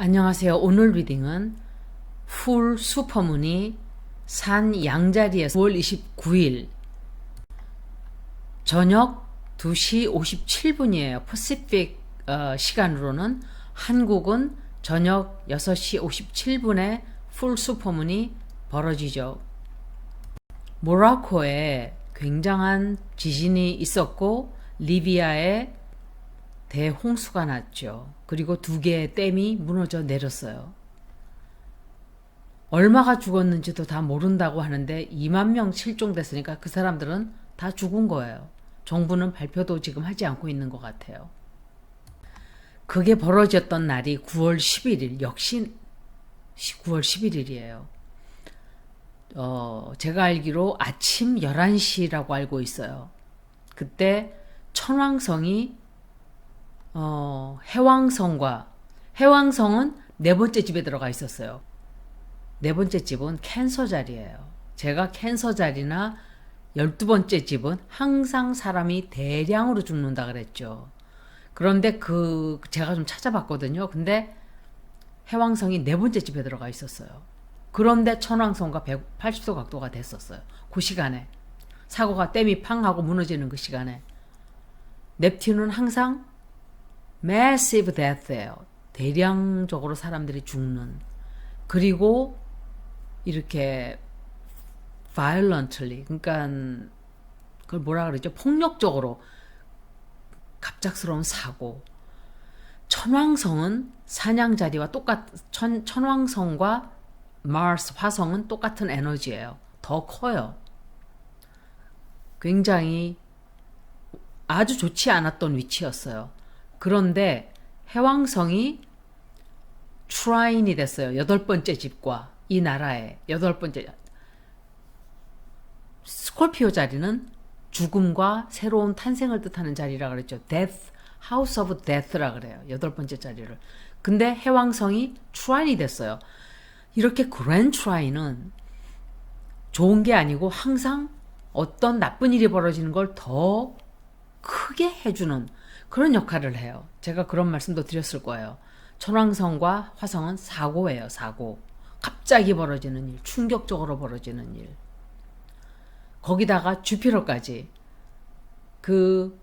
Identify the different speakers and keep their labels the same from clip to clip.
Speaker 1: 안녕하세요. 오늘 리딩은 풀 슈퍼문이 산 양자리에서 9월 29일 저녁 2시 57분이에요. 퍼시픽 시간으로는 한국은 저녁 6시 57분에 풀 슈퍼문이 벌어지죠. 모로코에 굉장한 지진이 있었고 리비아에 대홍수가 났죠. 그리고 2개의 댐이 무너져 내렸어요. 얼마가 죽었는지도 다 모른다고 하는데 2만 명 실종됐으니까 그 사람들은 다 죽은 거예요. 정부는 발표도 지금 하지 않고 있는 것 같아요. 그게 벌어졌던 날이 9월 11일, 역시 9월 11일이에요. 제가 알기로 아침 11시라고 알고 있어요. 그때 천왕성이 해왕성은 네 번째 집에 들어가 있었어요. 네 번째 집은 캔서 자리예요. 제가 캔서 자리나 12번째 집은 항상 사람이 대량으로 죽는다 그랬죠. 그런데 제가 좀 찾아봤거든요. 근데 해왕성이 네 번째 집에 들어가 있었어요. 그런데 천왕성과 180도 각도가 됐었어요. 그 시간에. 사고가 댐이 팡 하고 무너지는 그 시간에. 넵튠은 항상 massive death예요. 대량적으로 사람들이 죽는. 그리고 이렇게 violently, 그러니까 그걸 뭐라 그러죠? 폭력적으로 갑작스러운 사고. 천왕성은 사냥자리와 천왕성과 마스 화성은 똑같은 에너지예요. 더 커요. 굉장히 아주 좋지 않았던 위치였어요. 그런데 해왕성이 트라인이 됐어요. 8번째 집과 이 나라의 8번째. 스콜피오 자리는 죽음과 새로운 탄생을 뜻하는 자리라 그랬죠. Death, House of Death라 그래요. 8번째 자리를. 근데 해왕성이 트라인이 됐어요. 이렇게 그랜 트라인은 좋은 게 아니고 항상 어떤 나쁜 일이 벌어지는 걸 더 크게 해주는 그런 역할을 해요. 제가 그런 말씀도 드렸을 거예요. 천왕성과 화성은 사고예요. 사고. 갑자기 벌어지는 일, 충격적으로 벌어지는 일. 거기다가 주피터까지 그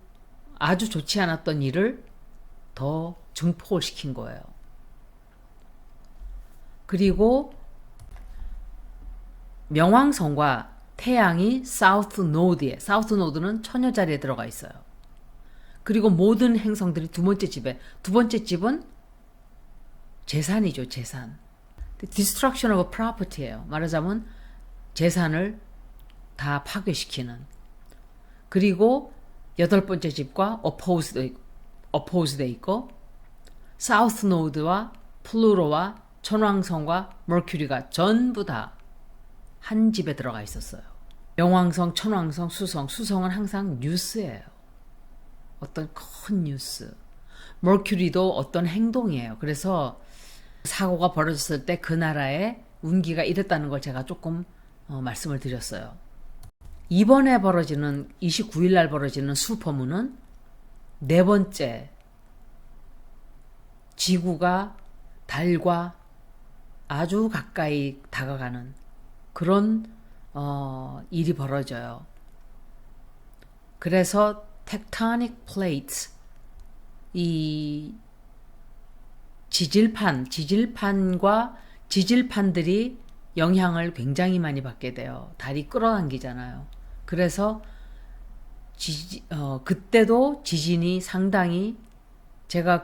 Speaker 1: 아주 좋지 않았던 일을 더 증폭을 시킨 거예요. 그리고 명왕성과 태양이 사우스 노드에, 사우스 노드는 처녀 자리에 들어가 있어요. 그리고 모든 행성들이 두 번째 집은 재산이죠, 재산. Destruction of property예요. 말하자면 재산을 다 파괴시키는. 그리고 8번째 집과 opposed 돼 있고, 사우스 노드와 플루토와 천왕성과 머큐리가 전부 다 한 집에 들어가 있었어요. 명왕성, 천왕성, 수성은 항상 뉴스예요. 어떤 큰 뉴스. 머큐리도 어떤 행동이에요. 그래서 사고가 벌어졌을 때 그 나라의 운기가 이랬다는 걸 제가 조금 말씀을 드렸어요. 이번에 벌어지는 29일 날 벌어지는 슈퍼문은 네 번째, 지구가 달과 아주 가까이 다가가는 그런 일이 벌어져요. 그래서 tectonic plates, 이 지질판과 지질판들이 영향을 굉장히 많이 받게 돼요. 달이 끌어당기잖아요. 그래서 그때도 지진이 상당히, 제가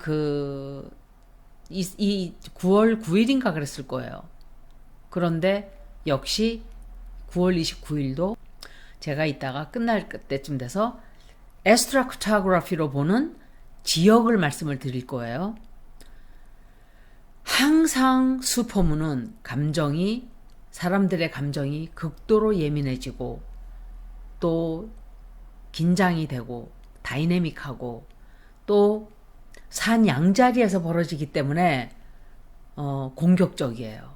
Speaker 1: 이 9월 9일인가 그랬을 거예요. 그런데 역시 9월 29일도 제가 이따가 끝날 때쯤 돼서 에스트라카토그래피로 보는 지역을 말씀을 드릴 거예요. 항상 슈퍼문은 사람들의 감정이 극도로 예민해지고 또 긴장이 되고 다이내믹하고 또 산 양자리에서 벌어지기 때문에 공격적이에요.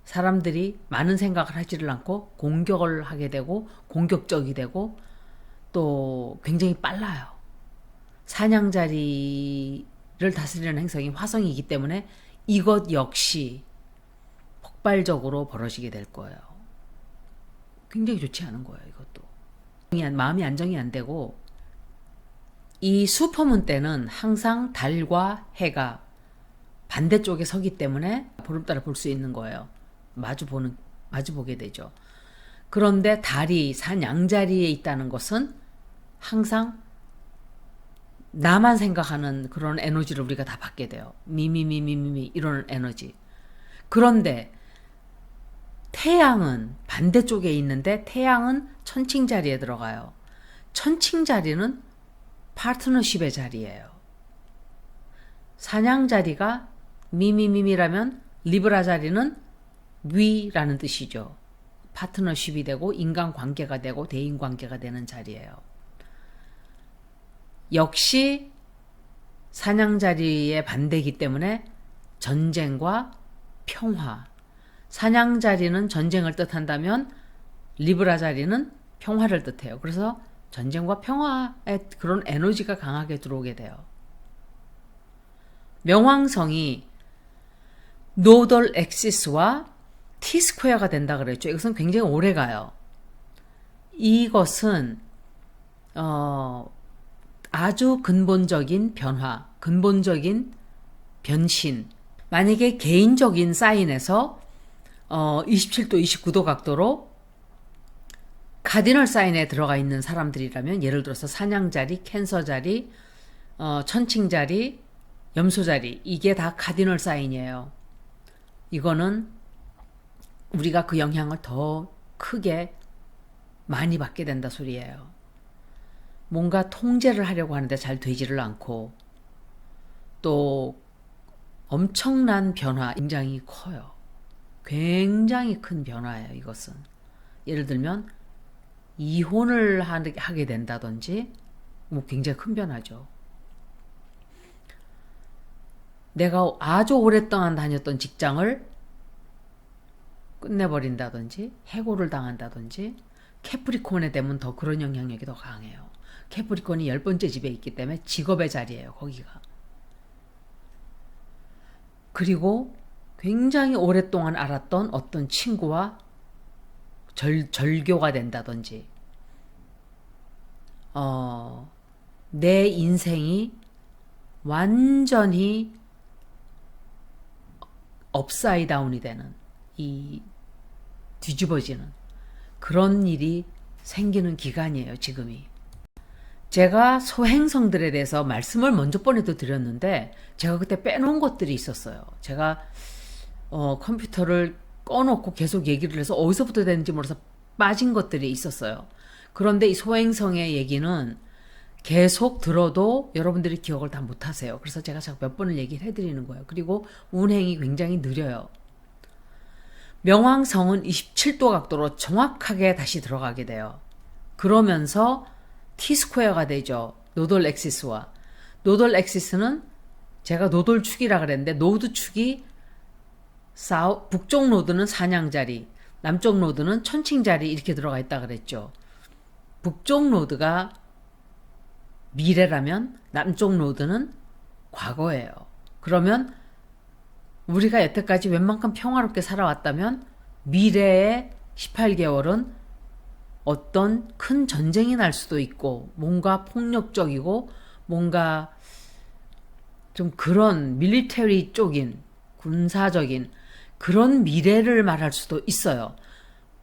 Speaker 1: 사람들이 많은 생각을 하지를 않고 공격을 하게 되고 공격적이 되고 또 굉장히 빨라요. 사냥자리 다스리는 행성이 화성이기 때문에 이것 역시 폭발적으로 벌어지게 될 거예요. 굉장히 좋지 않은 거예요, 이것도. 마음이 안정이 안 되고, 이 슈퍼문 때는 항상 달과 해가 반대쪽에 서기 때문에 보름달을 볼 수 있는 거예요. 마주 보게 되죠. 그런데 달이 산 양자리에 있다는 것은 항상 나만 생각하는 그런 에너지를 우리가 다 받게 돼요. 미미미미미 이런 에너지. 그런데 태양은 반대쪽에 있는데 태양은 천칭 자리에 들어가요. 천칭 자리는 파트너십의 자리예요. 사냥 자리가 미미미미라면 리브라 자리는 위라는 뜻이죠. 파트너십이 되고 인간관계가 되고 대인관계가 되는 자리예요. 역시 사냥 자리의 반대이기 때문에 전쟁과 평화. 사냥 자리는 전쟁을 뜻한다면 리브라 자리는 평화를 뜻해요. 그래서 전쟁과 평화의 그런 에너지가 강하게 들어오게 돼요. 명왕성이 노덜 엑시스와 T 스퀘어가 된다 그랬죠. 이것은 굉장히 오래 가요. 이것은 아주 근본적인 변화, 근본적인 변신. 만약에 개인적인 사인에서 27도, 29도 각도로 카디널 사인에 들어가 있는 사람들이라면 예를 들어서 사냥자리, 캔서자리, 천칭자리, 염소자리 이게 다 카디널 사인이에요. 이거는 우리가 그 영향을 더 크게 많이 받게 된다 소리예요. 뭔가 통제를 하려고 하는데 잘 되지를 않고 또 엄청난 변화 굉장히 커요. 굉장히 큰 변화예요. 이것은 예를 들면 이혼을 하게 된다든지 뭐 굉장히 큰 변화죠. 내가 아주 오랫동안 다녔던 직장을 끝내버린다든지 해고를 당한다든지 캐프리콘에 되면 더 그런 영향력이 더 강해요. 캐프리콘이 10번째 집에 있기 때문에 직업의 자리예요. 거기가. 그리고 굉장히 오랫동안 알았던 어떤 친구와 절교가 된다든지 내 인생이 완전히 업사이드 다운이 되는 이 뒤집어지는 그런 일이 생기는 기간이에요. 지금이. 제가 소행성들에 대해서 말씀을 먼저 번에도 드렸는데 제가 그때 빼놓은 것들이 있었어요. 제가 컴퓨터를 꺼놓고 계속 얘기를 해서 어디서부터 되는지 몰라서 빠진 것들이 있었어요. 그런데 이 소행성의 얘기는 계속 들어도 여러분들이 기억을 다 못하세요. 그래서 제가 자꾸 몇 번을 얘기를 해드리는 거예요. 그리고 운행이 굉장히 느려요. 명왕성은 27도 각도로 정확하게 다시 들어가게 돼요. 그러면서 T 스퀘어가 되죠. 노돌 엑시스와. 노돌 엑시스는 제가 노돌 축이라 그랬는데 노드 축이 북쪽 노드는 사냥자리, 남쪽 노드는 천칭자리 이렇게 들어가 있다 그랬죠. 북쪽 노드가 미래라면 남쪽 노드는 과거예요. 그러면 우리가 여태까지 웬만큼 평화롭게 살아왔다면 미래의 18개월은 어떤 큰 전쟁이 날 수도 있고 뭔가 폭력적이고 뭔가 좀 그런 밀리터리 쪽인 군사적인 그런 미래를 말할 수도 있어요.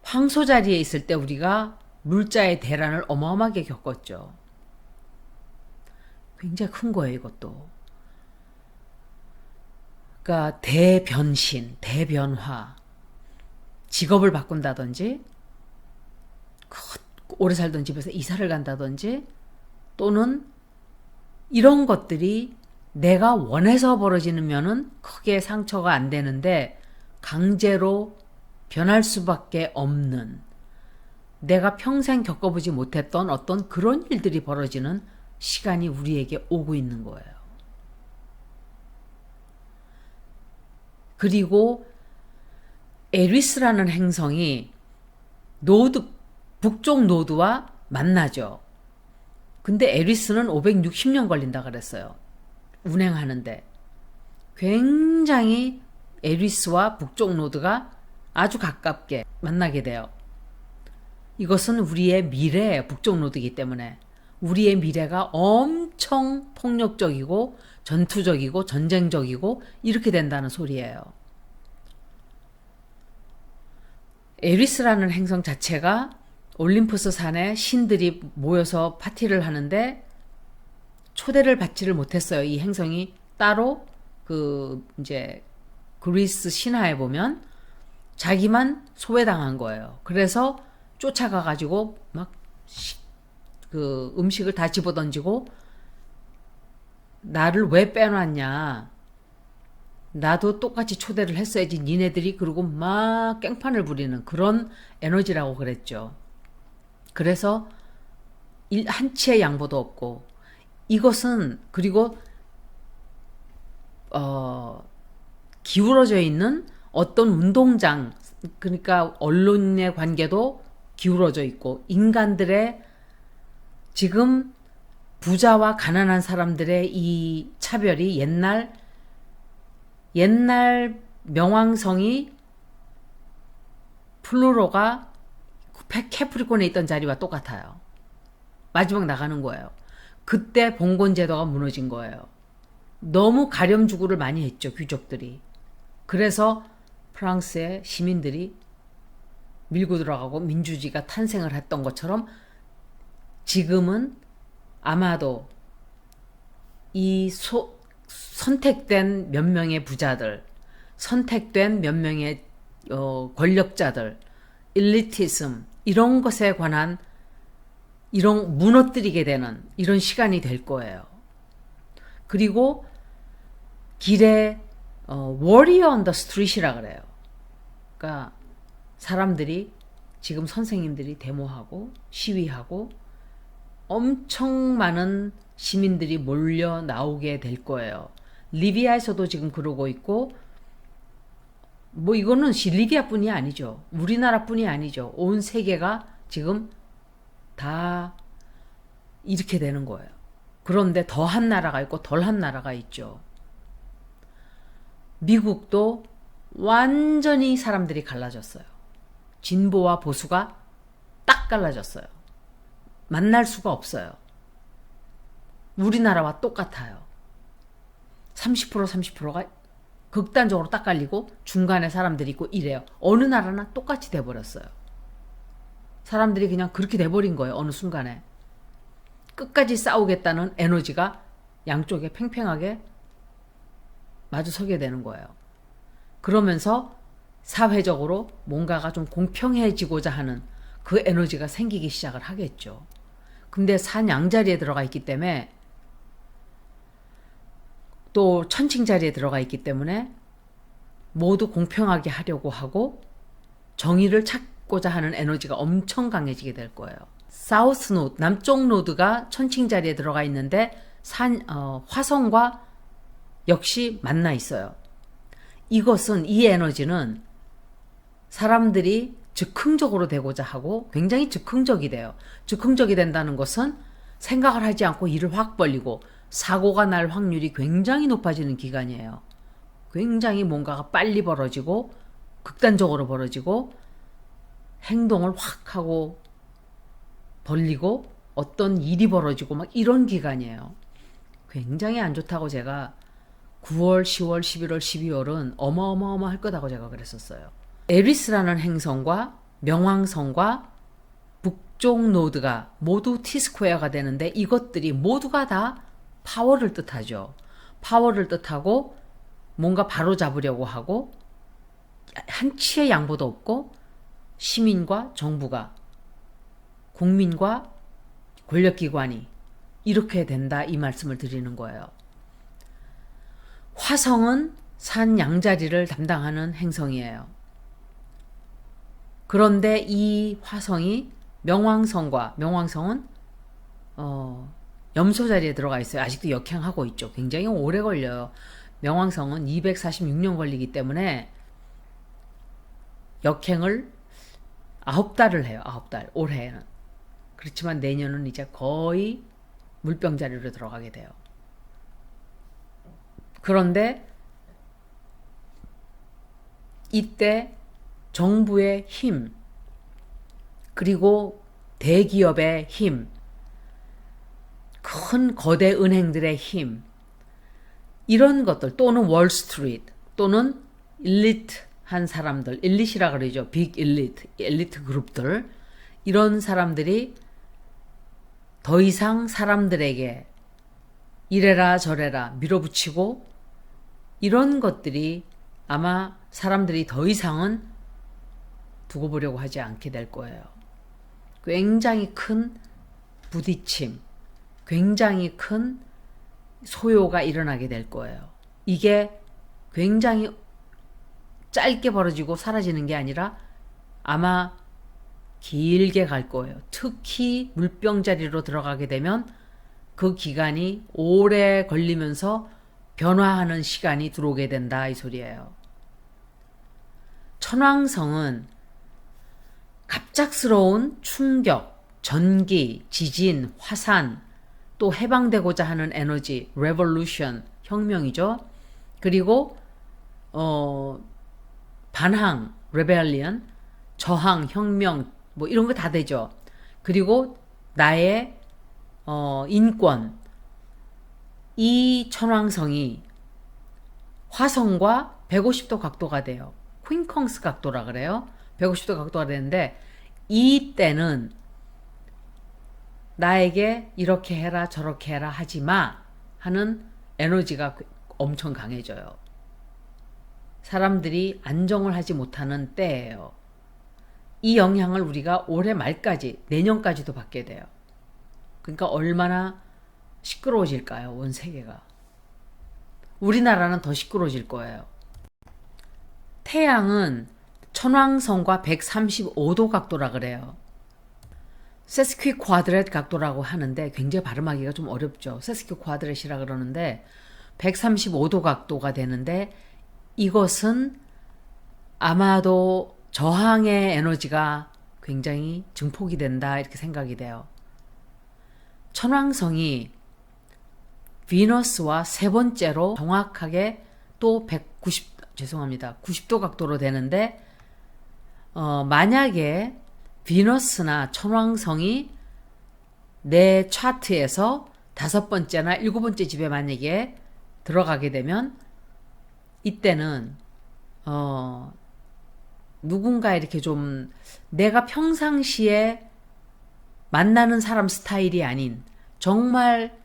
Speaker 1: 황소 자리에 있을 때 우리가 물자의 대란을 어마어마하게 겪었죠. 굉장히 큰 거예요, 이것도. 그러니까 대변신, 대변화, 직업을 바꾼다든지 오래 살던 집에서 이사를 간다든지 또는 이런 것들이 내가 원해서 벌어지면은 크게 상처가 안 되는데 강제로 변할 수밖에 없는 내가 평생 겪어보지 못했던 어떤 그런 일들이 벌어지는 시간이 우리에게 오고 있는 거예요. 그리고 에리스라는 행성이 북쪽 노드와 만나죠. 근데 에리스는 560년 걸린다 그랬어요. 운행하는데 굉장히 에리스와 북쪽 노드가 아주 가깝게 만나게 돼요. 이것은 우리의 미래의 북쪽 노드이기 때문에 우리의 미래가 엄청 폭력적이고 전투적이고 전쟁적이고 이렇게 된다는 소리예요. 에리스라는 행성 자체가 올림푸스 산에 신들이 모여서 파티를 하는데 초대를 받지를 못했어요. 이 행성이 따로 이제 그리스 신화에 보면 자기만 소외당한 거예요. 그래서 쫓아가 가지고 막 음식을 다 집어던지고 나를 왜 빼놨냐. 나도 똑같이 초대를 했어야지 니네들이. 그러고 막 깽판을 부리는 그런 에너지라고 그랬죠. 그래서 한치의 양보도 없고 이것은 그리고 기울어져 있는 어떤 운동장, 그러니까 언론의 관계도 기울어져 있고 인간들의 지금 부자와 가난한 사람들의 이 차별이 옛날 명왕성이 플루로가 캐프리콘에 있던 자리와 똑같아요. 마지막 나가는 거예요. 그때 봉건 제도가 무너진 거예요. 너무 가렴주구를 많이 했죠, 귀족들이. 그래서 프랑스의 시민들이 밀고 들어가고 민주주의가 탄생을 했던 것처럼 지금은 아마도 이 선택된 몇 명의 부자들, 선택된 몇 명의 권력자들, 일리티즘 이런 것에 관한 이런 무너뜨리게 되는 이런 시간이 될 거예요. 그리고 길에 Warrior on the Street이라 그래요. 그러니까 사람들이 지금 선생님들이 데모하고 시위하고 엄청 많은 시민들이 몰려 나오게 될 거예요. 리비아에서도 지금 그러고 있고 뭐 이거는 리비아뿐이 아니죠. 우리나라뿐이 아니죠. 온 세계가 지금 다 이렇게 되는 거예요. 그런데 더한 나라가 있고 덜한 나라가 있죠. 미국도 완전히 사람들이 갈라졌어요. 진보와 보수가 딱 갈라졌어요. 만날 수가 없어요. 우리나라와 똑같아요. 30% 30%가 극단적으로 딱 갈리고 중간에 사람들이 있고 이래요. 어느 나라나 똑같이 돼버렸어요. 사람들이 그냥 그렇게 돼버린 거예요. 어느 순간에. 끝까지 싸우겠다는 에너지가 양쪽에 팽팽하게 마주서게 되는 거예요. 그러면서 사회적으로 뭔가가 좀 공평해지고자 하는 그 에너지가 생기기 시작을 하겠죠. 근데 산 양자리에 들어가 있기 때문에 또 천칭 자리에 들어가 있기 때문에 모두 공평하게 하려고 하고 정의를 찾고자 하는 에너지가 엄청 강해지게 될 거예요. 사우스 노드, 남쪽 노드가 천칭 자리에 들어가 있는데 화성과 역시 만나 있어요. 이 에너지는 사람들이 즉흥적으로 되고자 하고 굉장히 즉흥적이 돼요. 즉흥적이 된다는 것은 생각을 하지 않고 일을 확 벌리고 사고가 날 확률이 굉장히 높아지는 기간이에요. 굉장히 뭔가가 빨리 벌어지고 극단적으로 벌어지고 행동을 확 하고 벌리고 어떤 일이 벌어지고 막 이런 기간이에요. 굉장히 안 좋다고 제가 9월, 10월, 11월, 12월은 어마어마할 거다고 제가 그랬었어요. 에리스라는 행성과 명왕성과 북쪽 노드가 모두 T스퀘어가 되는데 이것들이 모두가 다 파워를 뜻하죠. 파워를 뜻하고 뭔가 바로잡으려고 하고 한치의 양보도 없고 시민과 정부가 국민과 권력기관이 이렇게 된다 이 말씀을 드리는 거예요. 화성은 산 양자리를 담당하는 행성이에요. 그런데 이 화성이 명왕성은 염소 자리에 들어가 있어요. 아직도 역행하고 있죠. 굉장히 오래 걸려요. 명왕성은 246년 걸리기 때문에 역행을 9달을 해요. 9달 올해는. 그렇지만 내년은 이제 거의 물병 자리로 들어가게 돼요. 그런데 이때 정부의 힘, 그리고 대기업의 힘, 큰 거대 은행들의 힘, 이런 것들, 또는 월스트리트, 또는 일리트한 사람들, 일리트라 그러죠. 빅 일리트, 엘리트 그룹들, 이런 사람들이 더 이상 사람들에게 이래라 저래라 밀어붙이고, 이런 것들이 아마 사람들이 더 이상은 두고 보려고 하지 않게 될 거예요. 굉장히 큰 부딪힘, 굉장히 큰 소요가 일어나게 될 거예요. 이게 굉장히 짧게 벌어지고 사라지는 게 아니라 아마 길게 갈 거예요. 특히 물병자리로 들어가게 되면 그 기간이 오래 걸리면서 변화하는 시간이 들어오게 된다, 이 소리예요. 천왕성은 갑작스러운 충격, 전기, 지진, 화산, 또 해방되고자 하는 에너지, revolution, 혁명이죠. 그리고 반항, rebellion, 저항, 혁명, 뭐 이런 거 다 되죠. 그리고 나의 인권, 이 천왕성이 화성과 150도 각도가 돼요. 퀸컹스 각도라 그래요. 150도 각도가 되는데, 이때는 나에게 이렇게 해라 저렇게 해라 하지 마 하는 에너지가 엄청 강해져요. 사람들이 안정을 하지 못하는 때예요. 이 영향을 우리가 올해 말까지, 내년까지도 받게 돼요. 그러니까 얼마나 시끄러워질까요? 온 세계가. 우리나라는 더 시끄러워질 거예요. 태양은 천왕성과 135도 각도라 그래요. 세스퀴 각도라고 하는데 굉장히 발음하기가 좀 어렵죠. 세스퀴 그러는데 135도 각도가 되는데, 이것은 아마도 저항의 에너지가 굉장히 증폭이 된다, 이렇게 생각이 돼요. 천왕성이 비너스와 세 번째로 정확하게 또 90도 각도로 되는데, 만약에 비너스나 천왕성이 내 차트에서 5번째나 7번째 집에 만약에 들어가게 되면, 이때는 누군가 이렇게 좀 내가 평상시에 만나는 사람 스타일이 아닌 정말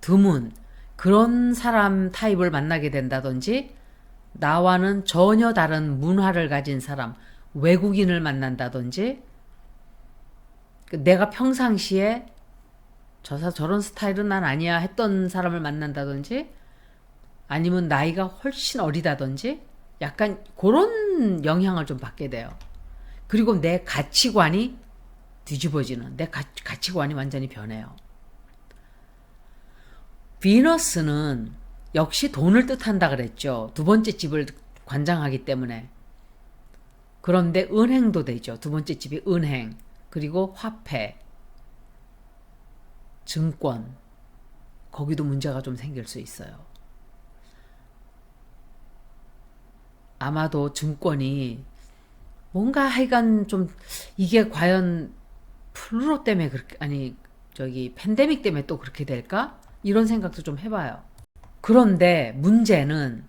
Speaker 1: 드문 그런 사람 타입을 만나게 된다든지, 나와는 전혀 다른 문화를 가진 사람, 외국인을 만난다든지, 내가 평상시에 저런 스타일은 난 아니야 했던 사람을 만난다든지, 아니면 나이가 훨씬 어리다든지, 약간 그런 영향을 좀 받게 돼요. 그리고 내 가치관이 뒤집어지는, 내 가치관이 완전히 변해요. 비너스는 역시 돈을 뜻한다 그랬죠. 두 번째 집을 관장하기 때문에. 그런데 은행도 되죠. 두 번째 집이 은행, 그리고 화폐, 증권, 거기도 문제가 좀 생길 수 있어요. 아마도 증권이 뭔가 하여간 좀, 이게 과연 플루 때문에 그렇게, 아니 팬데믹 때문에 또 그렇게 될까? 이런 생각도 좀 해봐요. 그런데 문제는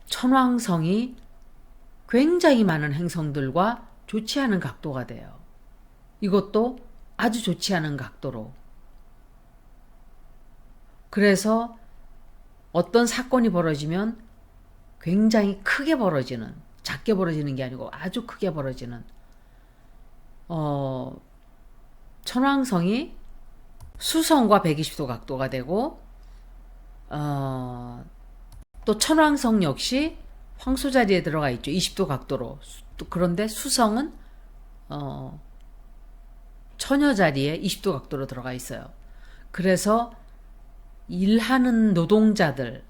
Speaker 1: 천왕성이 굉장히 많은 행성들과 좋지 않은 각도가 돼요. 이것도 아주 좋지 않은 각도로. 그래서 어떤 사건이 벌어지면 굉장히 크게 벌어지는, 작게 벌어지는 게 아니고 아주 크게 벌어지는, 천왕성이 수성과 120도 각도가 되고, 또 천왕성 역시 황소 자리에 들어가 있죠. 20도 각도로. 그런데 수성은 처녀 자리에 20도 각도로 들어가 있어요. 그래서 일하는 노동자들,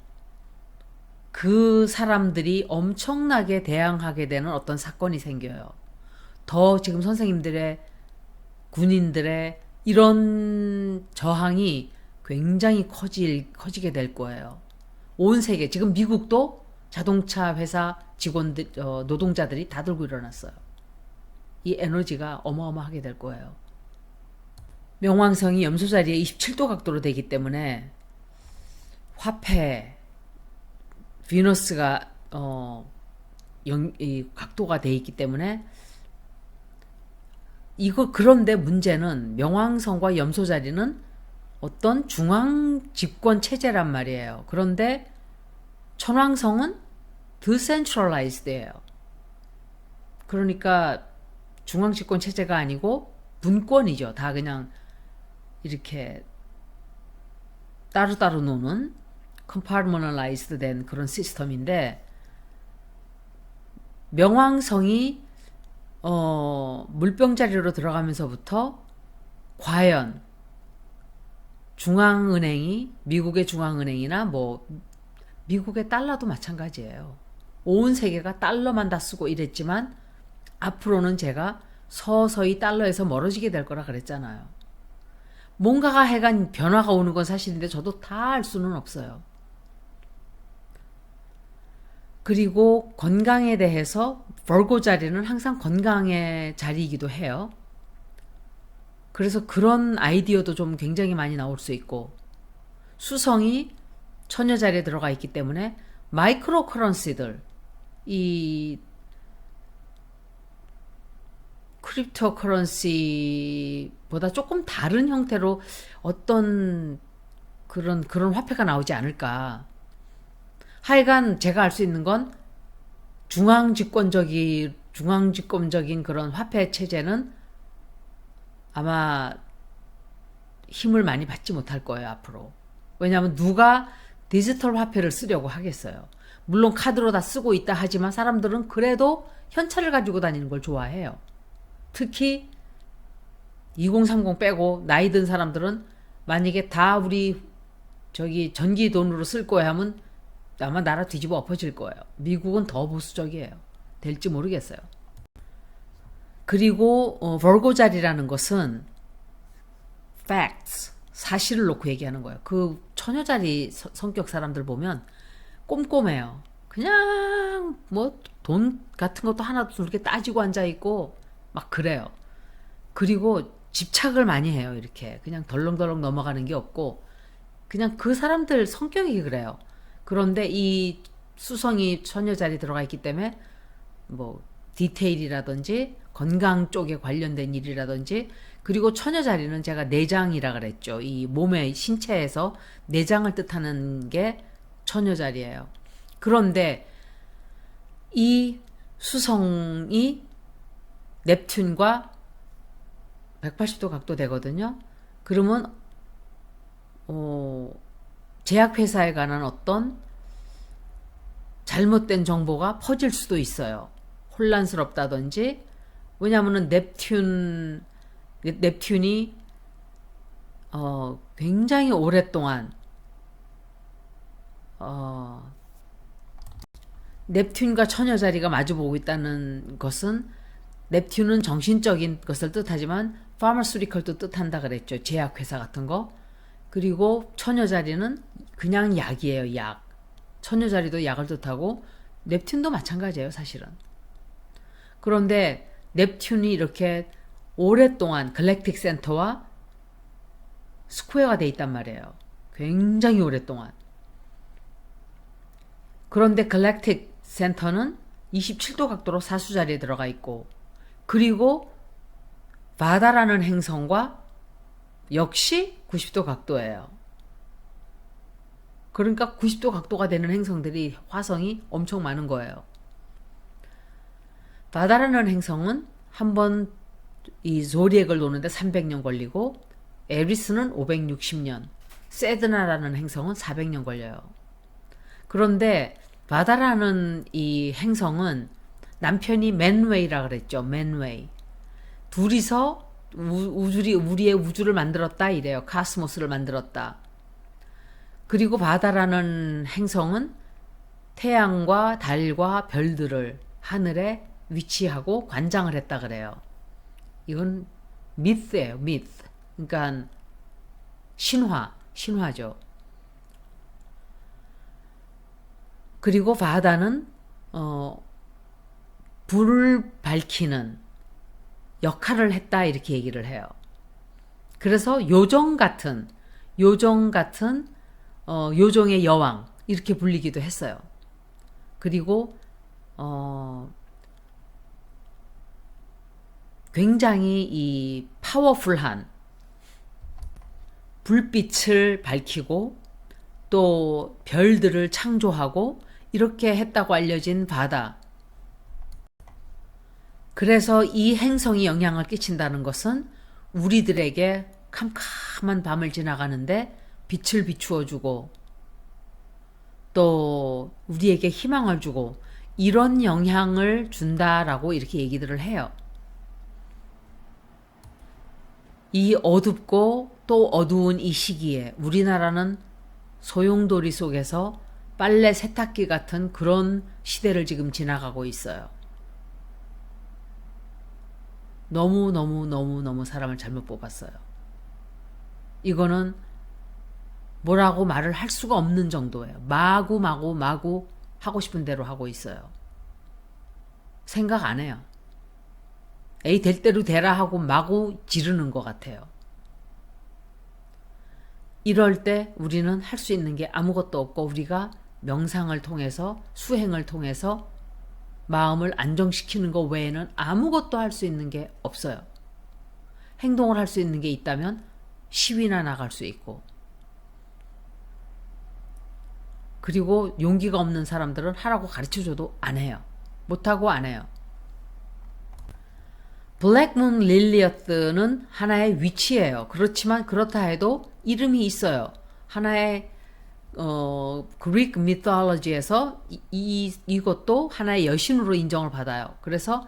Speaker 1: 그 사람들이 엄청나게 대항하게 되는 어떤 사건이 생겨요. 더 지금 선생님들의, 군인들의 이런 저항이 굉장히 커지게 될 거예요. 온 세계 지금 미국도 자동차 회사 직원들 노동자들이 다 들고 일어났어요. 이 에너지가 어마어마하게 될 거예요. 명왕성이 염소 자리에 27도 각도로 되기 때문에 화폐 비너스가 이 각도가 돼 있기 때문에 그런데 문제는 명왕성과 염소 자리는 어떤 중앙 집권 체제란 말이에요. 그런데 천왕성은 decentralized예요. 그러니까 중앙 집권 체제가 아니고 분권이죠. 다 그냥 이렇게 따로따로 노는 compartmentalized 된 그런 시스템인데, 명왕성이 물병자리로 들어가면서부터 과연 중앙은행이, 미국의 중앙은행이나 뭐 미국의 달러도 마찬가지예요. 온 세계가 달러만 다 쓰고 이랬지만 앞으로는 제가 서서히 달러에서 멀어지게 될 거라 그랬잖아요. 뭔가가 해간 변화가 오는 건 사실인데 저도 다 알 수는 없어요. 그리고 건강에 대해서 벌고 자리는 항상 건강의 자리이기도 해요. 그래서 그런 아이디어도 좀 굉장히 많이 나올 수 있고, 수성이 처녀 자리에 들어가 있기 때문에 마이크로 커런시들, 이 크립토 커런시보다 조금 다른 형태로 어떤 그런 화폐가 나오지 않을까. 하여간 제가 알 수 있는 건 중앙집권적인 그런 화폐 체제는 아마 힘을 많이 받지 못할 거예요, 앞으로. 왜냐하면 누가 디지털 화폐를 쓰려고 하겠어요. 물론 카드로 다 쓰고 있다 하지만 사람들은 그래도 현찰을 가지고 다니는 걸 좋아해요. 특히 2030 빼고 나이 든 사람들은 만약에 다 우리 전기 돈으로 쓸 거야 하면 아마 나라 뒤집어 엎어질 거예요. 미국은 더 보수적이에요. 될지 모르겠어요. 그리고 벌고 자리라는 것은 facts, 사실을 놓고 얘기하는 거예요. 그 처녀 자리 성격 사람들 보면 꼼꼼해요. 그냥 뭐 돈 같은 것도 하나도 그렇게 따지고 앉아 있고 막 그래요. 그리고 집착을 많이 해요. 이렇게 그냥 덜렁덜렁 넘어가는 게 없고, 그냥 그 사람들 성격이 그래요. 그런데 이 수성이 처녀 자리 들어가 있기 때문에 뭐 디테일이라든지 건강 쪽에 관련된 일이라든지, 그리고 처녀 자리는 제가 내장이라 그랬죠. 이 몸의 신체에서 내장을 뜻하는 게 처녀 자리예요. 그런데 이 수성이 넵튠과 180도 각도 되거든요. 그러면 제약회사에 관한 어떤 잘못된 정보가 퍼질 수도 있어요. 혼란스럽다든지. 왜냐하면 넵튠이 굉장히 오랫동안 넵튠과 처녀 자리가 마주보고 있다는 것은, 넵튠은 정신적인 것을 뜻하지만 pharmaceutical도 뜻한다 그랬죠. 제약회사 같은 거. 그리고 처녀 자리는 그냥 약이에요. 약. 처녀 자리도 약을 뜻하고 넵튠도 마찬가지예요. 사실은. 그런데 넵튠이 이렇게 오랫동안 갈랙틱 센터와 스퀘어가 돼 있단 말이에요. 굉장히 오랫동안. 그런데 갈랙틱 센터는 27도 각도로 사수 자리에 들어가 있고, 그리고 바다라는 행성과 역시 90도 각도예요. 그러니까 90도 각도가 되는 행성들이, 화성이 엄청 많은 거예요. 바다라는 행성은 한번 이 조리액을 도는데 300년 걸리고, 에리스는 560년, 세드나라는 행성은 400년 걸려요. 그런데 바다라는 이 행성은 남편이 맨웨이라 그랬죠. 맨웨이. 둘이서 우리의 우주를 만들었다 이래요. 카스모스를 만들었다. 그리고 바다라는 행성은 태양과 달과 별들을 하늘에 위치하고 관장을 했다 그래요. 이건 미스예요. 미스. 그러니까 신화죠. 그리고 바다는 불을 밝히는 역할을 했다 이렇게 얘기를 해요. 그래서 요정의 여왕 이렇게 불리기도 했어요. 그리고 굉장히 이 파워풀한 불빛을 밝히고 또 별들을 창조하고 이렇게 했다고 알려진 바다. 그래서 이 행성이 영향을 끼친다는 것은 우리들에게 캄캄한 밤을 지나가는데 빛을 비추어주고 또 우리에게 희망을 주고 이런 영향을 준다라고 이렇게 얘기들을 해요. 이 어둡고 또 어두운 이 시기에 우리나라는 소용돌이 속에서 빨래 세탁기 같은 그런 시대를 지금 지나가고 있어요. 너무 사람을 잘못 뽑았어요. 이거는 뭐라고 말을 할 수가 없는 정도예요. 마구 하고 싶은 대로 하고 있어요. 생각 안 해요. 에이 될 대로 되라 하고 마구 지르는 것 같아요. 이럴 때 우리는 할 수 있는 게 아무것도 없고 우리가 명상을 통해서 수행을 통해서 마음을 안정시키는 것 외에는 아무것도 할 수 있는 게 없어요. 행동을 할 수 있는 게 있다면 시위나 나갈 수 있고 그리고 용기가 없는 사람들은 하라고 가르쳐줘도 안 해요. 못하고 안 해요. 블랙문 릴리어트는 하나의 위치예요. 그렇지만 그렇다 해도 이름이 있어요. 하나의 그리크 미톨로지에서 이것도 하나의 여신으로 인정을 받아요. 그래서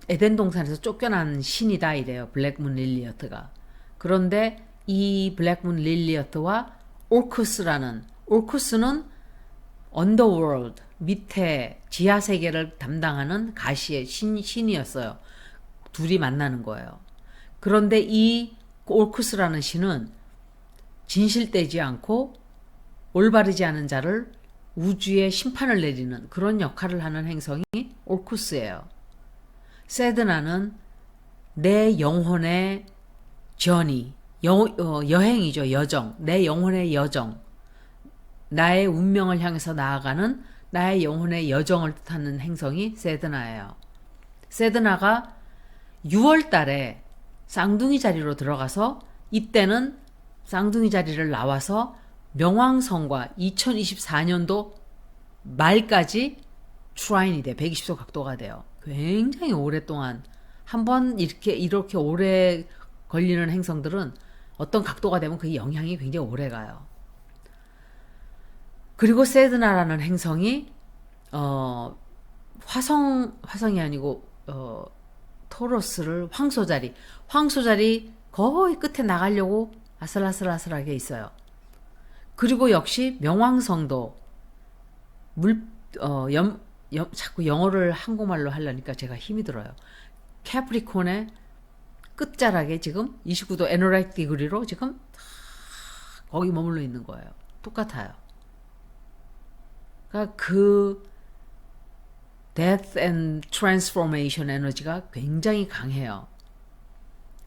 Speaker 1: 에덴 동산에서 쫓겨난 신이다 이래요. 블랙문 릴리어트가. 그런데 이 블랙문 릴리어트와 올쿠스는 언더월드 밑에 지하 세계를 담당하는 가시의 신이었어요. 둘이 만나는 거예요. 그런데 이 올쿠스라는 신은 진실되지 않고 올바르지 않은 자를 우주에 심판을 내리는 그런 역할을 하는 행성이 올쿠스예요. 세드나는 내 영혼의 여행이죠. 여정. 내 영혼의 여정. 나의 운명을 향해서 나아가는 나의 영혼의 여정을 뜻하는 행성이 세드나예요. 세드나가 6월 달에 쌍둥이 자리로 들어가서 이때는 쌍둥이 자리를 나와서 명왕성과 2024년도 말까지 트라인이 돼. 120도 각도가 돼요. 굉장히 오랫동안 한번 이렇게 오래 걸리는 행성들은 어떤 각도가 되면 그 영향이 굉장히 오래 가요. 그리고 세드나라는 행성이 화성이 아니고 토러스를 황소자리 거의 끝에 나가려고 아슬아슬하게 있어요. 그리고 역시 명왕성도 자꾸 영어를 한국말로 하려니까 제가 힘이 들어요. 캐프리콘의 끝자락에 지금 29도 에너라이트 디그리로 지금 거기 머물러 있는 거예요. 똑같아요. 그러니까 그 death and transformation 에너지가 굉장히 강해요.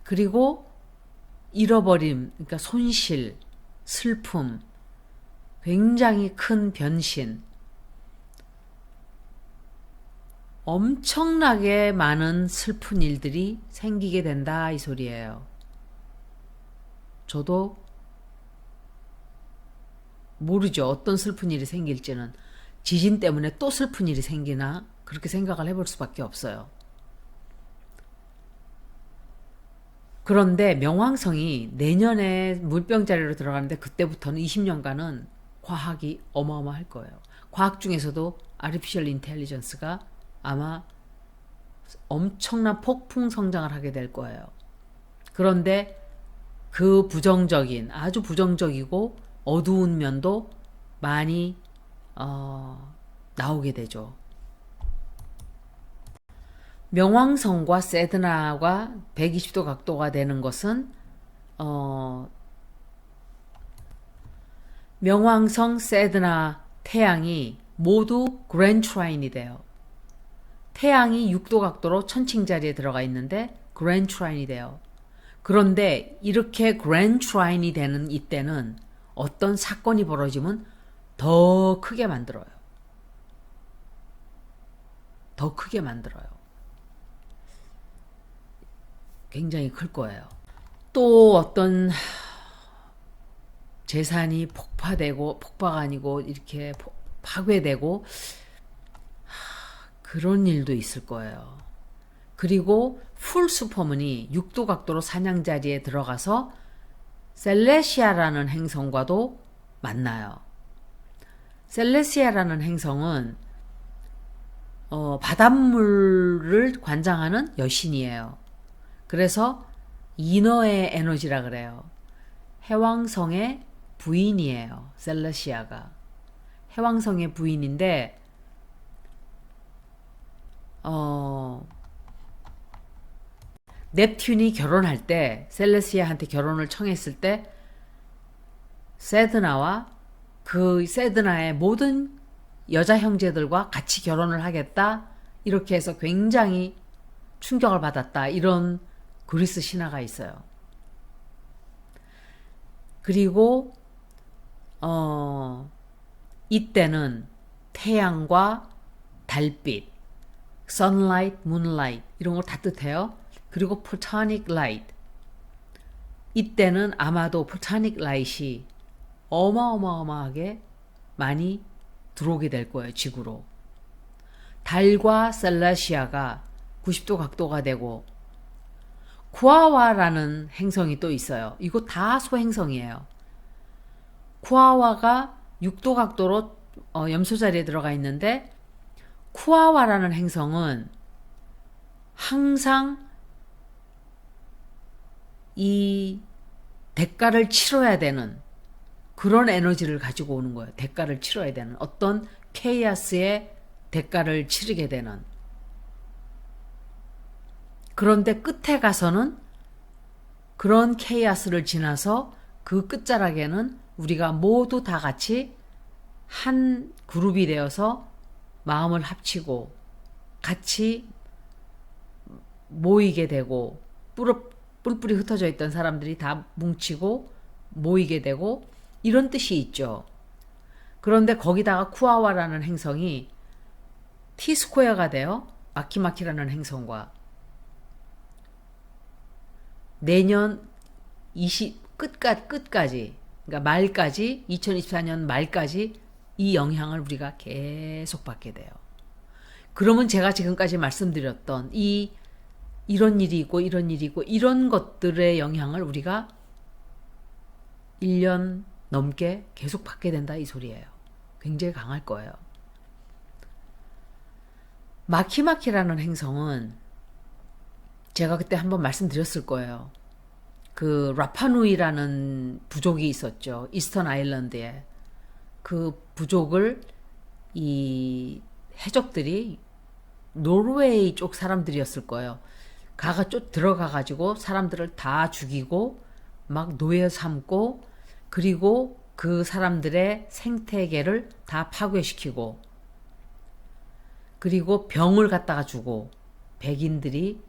Speaker 1: 그리고 잃어버림, 그러니까 손실, 슬픔, 굉장히 큰 변신, 엄청나게 많은 슬픈 일들이 생기게 된다 이 소리예요. 저도 모르죠. 어떤 슬픈 일이 생길지는. 지진 때문에 또 슬픈 일이 생기나 그렇게 생각을 해볼 수밖에 없어요. 그런데 명왕성이 내년에 물병자리로 들어가는데 그때부터는 20년간은 과학이 어마어마할 거예요. 과학 중에서도 아티피셜 인텔리전스가 아마 엄청난 폭풍 성장을 하게 될 거예요. 그런데 그 아주 부정적이고 어두운 면도 많이 나오게 되죠. 명왕성과 세드나가 120도 각도가 되는 것은 명왕성, 세드나 태양이 모두 그랜드 트라인이 돼요. 태양이 6도 각도로 천칭 자리에 들어가 있는데 그랜드 트라인이 돼요. 그런데 이렇게 그랜드 트라인이 되는 이때는 어떤 사건이 벌어지면 더 크게 만들어요. 더 크게 만들어요. 굉장히 클 거예요. 또 어떤 재산이 폭파가 아니고 이렇게 파괴되고 그런 일도 있을 거예요. 그리고 풀 슈퍼문이 6도 각도로 사냥 자리에 들어가서 셀레시아라는 행성과도 만나요. 셀레시아라는 행성은 바닷물을 관장하는 여신이에요. 그래서 이너의 에너지라 그래요. 해왕성의 부인이에요. 셀레시아가. 해왕성의 부인인데 넵튠이 결혼할 때 셀레시아한테 결혼을 청했을 때 세드나와 그 세드나의 모든 여자 형제들과 같이 결혼을 하겠다 이렇게 해서 굉장히 충격을 받았다 이런 그리스 신화가 있어요. 그리고 이때는 태양과 달빛, sunlight, moonlight 이런 걸 다 뜻해요. 그리고 photonic light. 이때는 아마도 photonic light이 어마어마하게 많이 들어오게 될 거예요. 지구로. 달과 셀레시아가 90도 각도가 되고 쿠아와라는 행성이 또 있어요. 이거 다 소행성이에요. 쿠아와가 6도 각도로 염소 자리에 들어가 있는데 쿠아와라는 행성은 항상 이 대가를 치러야 되는 그런 에너지를 가지고 오는 거예요. 대가를 치러야 되는 어떤 케이아스의 대가를 치르게 되는. 그런데 끝에 가서는 그런 케이아스를 지나서 그 끝자락에는 우리가 모두 다 같이 한 그룹이 되어서 마음을 합치고 같이 모이게 되고 뿔뿔이 흩어져 있던 사람들이 다 뭉치고 모이게 되고 이런 뜻이 있죠. 그런데 거기다가 쿠아와라는 행성이 T-스퀘어가 돼요. 마키마키라는 행성과 내년 끝까지 그러니까 말까지 2024년 말까지 이 영향을 우리가 계속 받게 돼요. 그러면 제가 지금까지 말씀드렸던 이런 일이 있고 이런 일이 있고 이런 것들의 영향을 우리가 1년 넘게 계속 받게 된다 이 소리예요. 굉장히 강할 거예요. 마키마키라는 행성은 제가 그때 한번 말씀드렸을 거예요. 그 라파누이라는 부족이 있었죠. 이스턴 아일랜드에. 그 부족을 이 해적들이 노르웨이 쪽 사람들이었을 거예요. 들어가가지고 사람들을 다 죽이고 막 노예 삼고 그리고 그 사람들의 생태계를 다 파괴시키고 그리고 병을 갖다가 주고 백인들이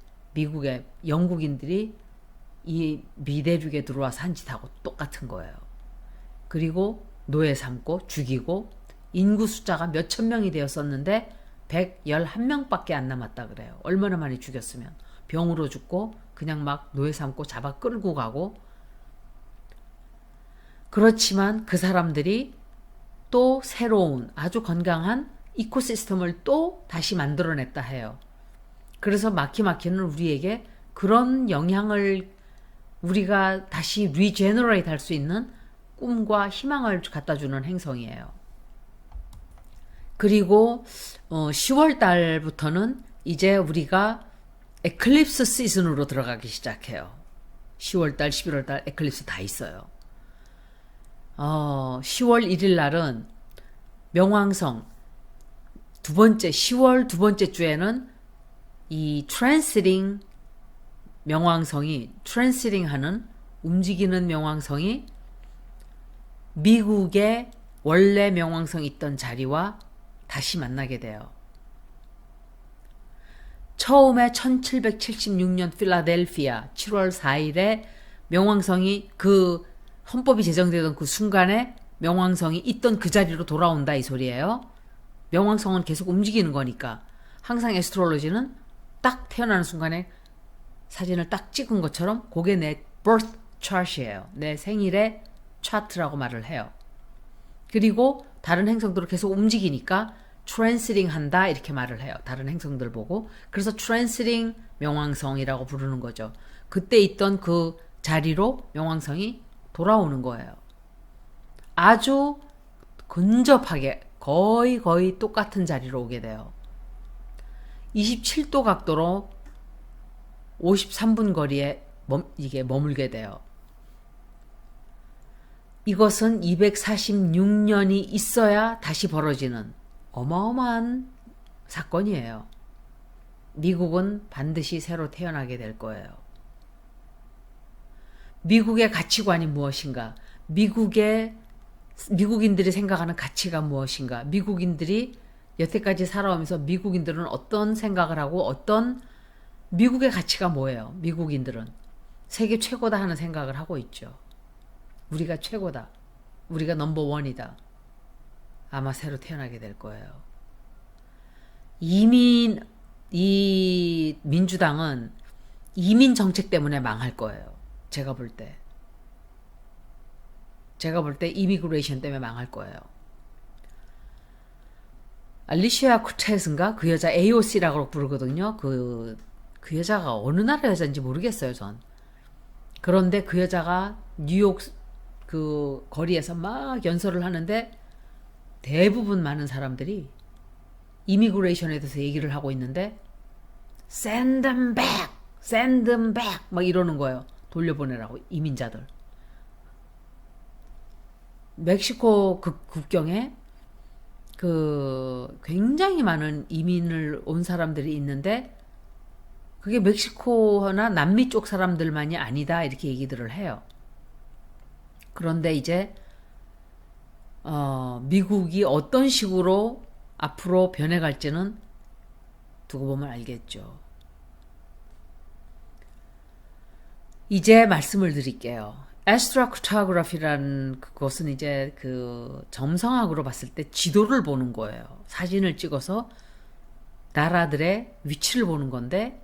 Speaker 1: 영국인들이 이 미대륙에 들어와서 한 짓하고 똑같은 거예요. 그리고 노예 삼고 죽이고 인구 숫자가 몇천 명이 되었었는데 111명밖에 안 남았다 그래요. 얼마나 많이 죽였으면. 병으로 죽고 그냥 막 노예 삼고 잡아 끌고 가고. 그렇지만 그 사람들이 또 새로운 아주 건강한 이코시스템을 또 다시 만들어냈다 해요. 그래서 마키마키는 우리에게 그런 영향을 우리가 다시 리제너레이트 할 수 있는 꿈과 희망을 갖다 주는 행성이에요. 그리고 10월 달부터는 이제 우리가 에클립스 시즌으로 들어가기 시작해요. 10월 달, 11월 달 에클립스 다 있어요. 10월 1일 날은 명왕성 10월 두 번째 주에는 이 트랜시팅 명왕성이 트랜시팅 하는 움직이는 명왕성이 미국의 원래 명왕성이 있던 자리와 다시 만나게 돼요. 처음에 1776년 필라델피아 7월 4일에 명왕성이 그 헌법이 제정되던 그 순간에 명왕성이 있던 그 자리로 돌아온다 이 소리예요. 명왕성은 계속 움직이는 거니까 항상 에스트롤로지는 딱 태어나는 순간에 사진을 딱 찍은 것처럼 그게 내 birth chart이에요. 내 생일의 차트라고 말을 해요. 그리고 다른 행성들을 계속 움직이니까 트랜시팅 한다 이렇게 말을 해요. 다른 행성들 보고. 그래서 트랜시팅 명왕성이라고 부르는 거죠. 그때 있던 그 자리로 명왕성이 돌아오는 거예요. 아주 근접하게 거의 똑같은 자리로 오게 돼요. 27도 각도로 53분 거리에 이게 머물게 돼요. 이것은 246년이 있어야 다시 벌어지는 어마어마한 사건이에요. 미국은 반드시 새로 태어나게 될 거예요. 미국의 가치관이 무엇인가? 미국인들이 생각하는 가치가 무엇인가? 미국인들이 여태까지 살아오면서 미국인들은 어떤 생각을 하고 어떤 미국의 가치가 뭐예요? 미국인들은 세계 최고다 하는 생각을 하고 있죠. 우리가 최고다. 우리가 넘버원이다. 아마 새로 태어나게 될 거예요. 이 민주당은 이민 정책 때문에 망할 거예요. 제가 볼 때 이미그레이션 때문에 망할 거예요. 알리시아 쿠테스인가? 그 여자 AOC라고 부르거든요. 그 여자가 어느 나라 여자인지 모르겠어요, 전. 그런데 그 여자가 뉴욕 그 거리에서 막 연설을 하는데 대부분 많은 사람들이 이미그레이션에 대해서 얘기를 하고 있는데 send them back 막 이러는 거예요. 돌려보내라고 이민자들. 멕시코 국경에 그 굉장히 많은 이민을 온 사람들이 있는데 그게 멕시코나 남미 쪽 사람들만이 아니다 이렇게 얘기들을 해요. 그런데 이제 미국이 어떤 식으로 앞으로 변해갈지는 두고 보면 알겠죠. 이제 말씀을 드릴게요. astrocartography라는 그것은 이제 그 점성학으로 봤을 때 지도를 보는 거예요. 사진을 찍어서 나라들의 위치를 보는 건데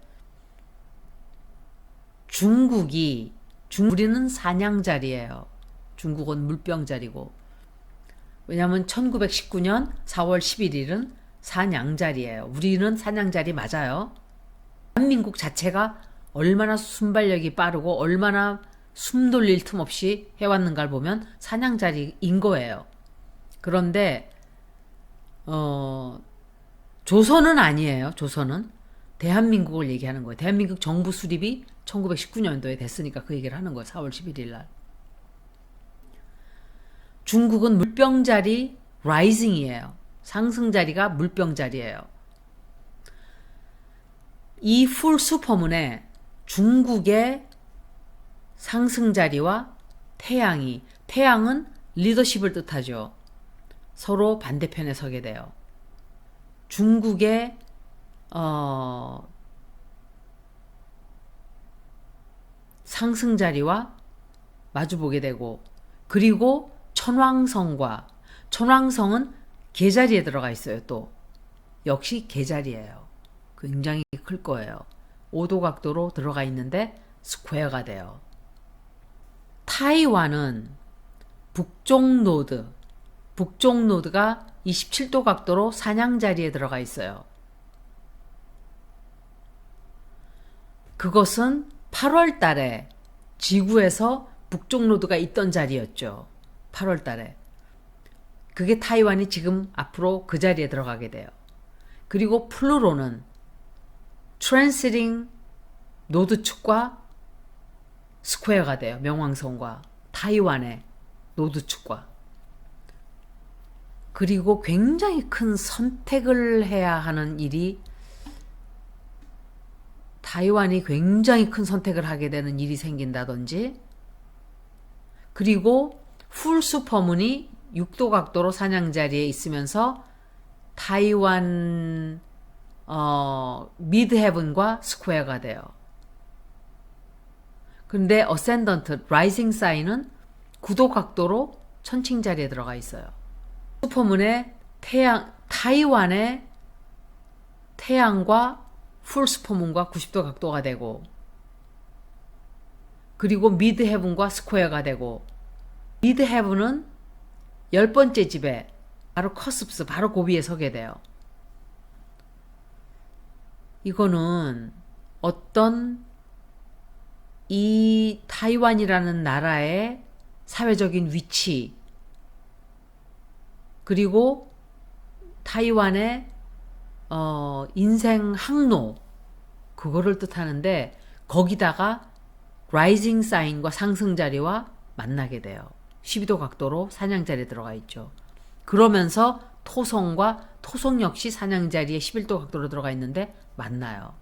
Speaker 1: 우리는 사냥자리예요. 중국은 물병자리고. 왜냐하면 1919년 4월 11일은 사냥자리예요. 우리는 사냥자리 맞아요. 대한민국 자체가 얼마나 순발력이 빠르고 얼마나 숨 돌릴 틈 없이 해왔는가를 보면 사냥자리인 거예요. 그런데 조선은 아니에요. 조선은 대한민국을 얘기하는 거예요. 대한민국 정부 수립이 1919년도에 됐으니까 그 얘기를 하는 거예요. 4월 11일 날. 중국은 물병자리 라이징이에요. 상승자리가 물병자리예요. 이 풀 슈퍼문에 중국의 상승자리와 태양은 리더십을 뜻하죠. 서로 반대편에 서게 돼요. 중국의 상승자리와 마주보게 되고 그리고 천왕성은 개자리에 들어가 있어요. 또 역시 개자리예요. 굉장히 클 거예요. 5도 각도로 들어가 있는데 스퀘어가 돼요. 타이완은 북쪽 노드가 27도 각도로 사냥자리에 들어가 있어요. 그것은 8월 달에 지구에서 북쪽 노드가 있던 자리였죠. 8월 달에. 그게 타이완이 지금 앞으로 그 자리에 들어가게 돼요. 그리고 플루토는 트랜시팅 노드축과 스퀘어가 돼요. 명왕성과 타이완의 노드축과. 그리고 굉장히 큰 선택을 해야 하는 일이 타이완이 굉장히 큰 선택을 하게 되는 일이 생긴다든지 그리고 풀 슈퍼문이 360도 각도로 사냥자리에 있으면서 타이완 미드 헤븐과 스퀘어가 돼요. 근데 어센던트 라이징 사인은 9도 각도로 천칭 자리에 들어가 있어요. 슈퍼문의 타이완의 태양과 풀 슈퍼문과 90도 각도가 되고, 그리고 미드 헤븐과 스퀘어가 되고, 미드 헤븐은 10번째 집에 바로 커스프스, 바로 고비에 서게 돼요. 이거는 어떤 이 타이완이라는 나라의 사회적인 위치, 그리고 타이완의 인생 항로, 그거를 뜻하는데, 거기다가 라이징 사인과 상승 자리와 만나게 돼요. 12도 각도로 사냥 자리에 들어가 있죠. 그러면서 토성 역시 사냥 자리에 11도 각도로 들어가 있는데 만나요.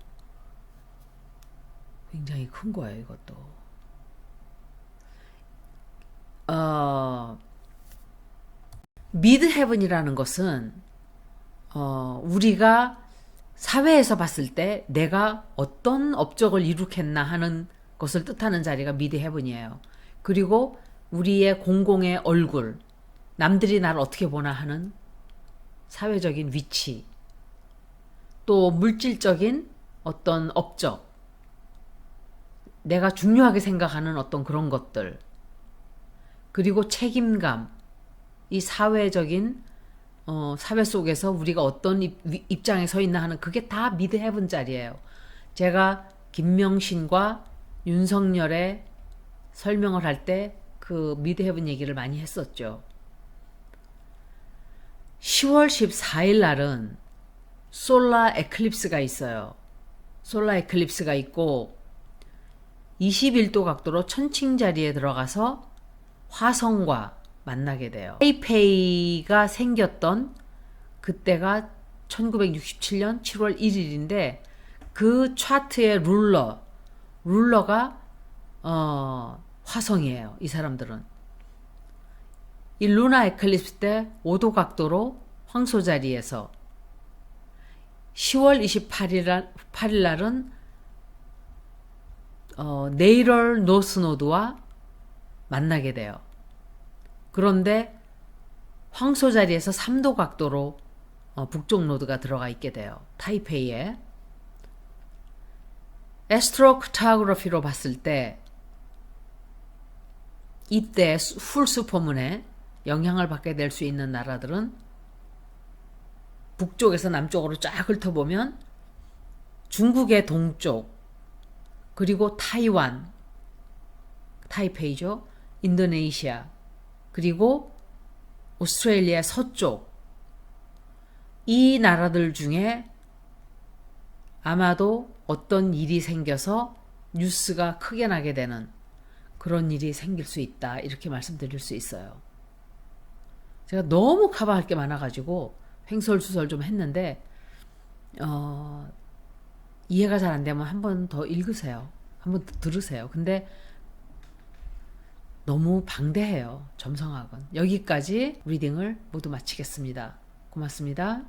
Speaker 1: 굉장히 큰 거예요, 이것도. 미드 헤븐이라는 것은 우리가 사회에서 봤을 때 내가 어떤 업적을 이룩했나 하는 것을 뜻하는 자리가 미드 헤븐이에요. 그리고 우리의 공공의 얼굴, 남들이 나를 어떻게 보나 하는 사회적인 위치, 또 물질적인 어떤 업적, 내가 중요하게 생각하는 어떤 그런 것들, 그리고 책임감, 이 사회적인 사회 속에서 우리가 어떤 입장에 서 있나 하는, 그게 다 미드 헤븐 자리예요. 제가 김명신과 윤석열의 설명을 할 때 그 미드 헤븐 얘기를 많이 했었죠. 10월 14일 날은 솔라 에클립스가 있어요. 솔라 에클립스가 있고 21도 각도로 천칭 자리에 들어가서 화성과 만나게 돼요. 타이페이가 생겼던 그때가 1967년 7월 1일인데 그 차트의 룰러가 화성이에요. 이 사람들은. 이 루나 에클립스 때 5도 각도로 황소 자리에서 10월 28일 날은 네이럴 노스노드와 만나게 돼요. 그런데 황소 자리에서 3도 각도로 북쪽 노드가 들어가 있게 돼요. 타이페이에. 애스트로카토그래피로 봤을 때 이때 풀 슈퍼문에 영향을 받게 될 수 있는 나라들은 북쪽에서 남쪽으로 쫙 훑어보면 중국의 동쪽, 그리고 타이완, 타이페이죠. 인도네시아, 그리고 오스트레일리아 서쪽, 이 나라들 중에 아마도 어떤 일이 생겨서 뉴스가 크게 나게 되는 그런 일이 생길 수 있다, 이렇게 말씀드릴 수 있어요. 제가 너무 커버할 게 많아가지고 횡설수설 좀 했는데 이해가 잘 안 되면 한 번 더 읽으세요. 한번 들으세요. 근데 너무 방대해요, 점성학은. 여기까지 리딩을 모두 마치겠습니다. 고맙습니다.